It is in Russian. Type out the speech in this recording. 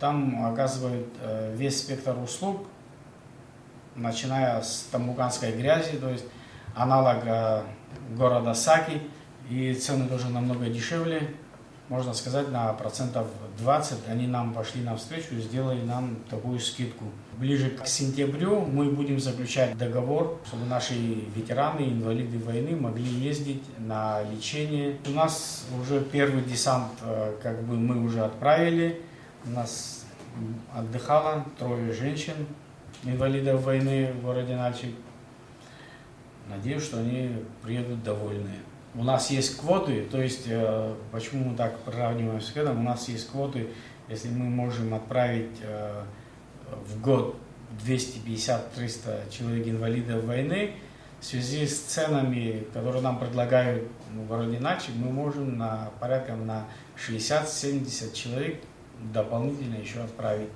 Там оказывают весь спектр услуг, начиная с тамбуканской грязи, то есть аналог города Саки, и цены тоже намного дешевле, можно сказать, на процентов 20. Они нам пошли навстречу и сделали нам такую скидку. Ближе к сентябрю мы будем заключать договор, чтобы наши ветераны, инвалиды войны могли ездить на лечение. У нас уже первый десант, мы уже отправили. У нас отдыхало 3 женщин, инвалидов войны в городе Нальчик. Надеюсь, что они приедут довольные. У нас есть квоты, то есть, почему мы так приравниваем с годом, у нас есть квоты, если мы можем отправить в год 250-300 человек инвалидов войны, в связи с ценами, которые нам предлагают в городе Нальчик, мы можем порядка на 60-70 человек дополнительно еще отправить.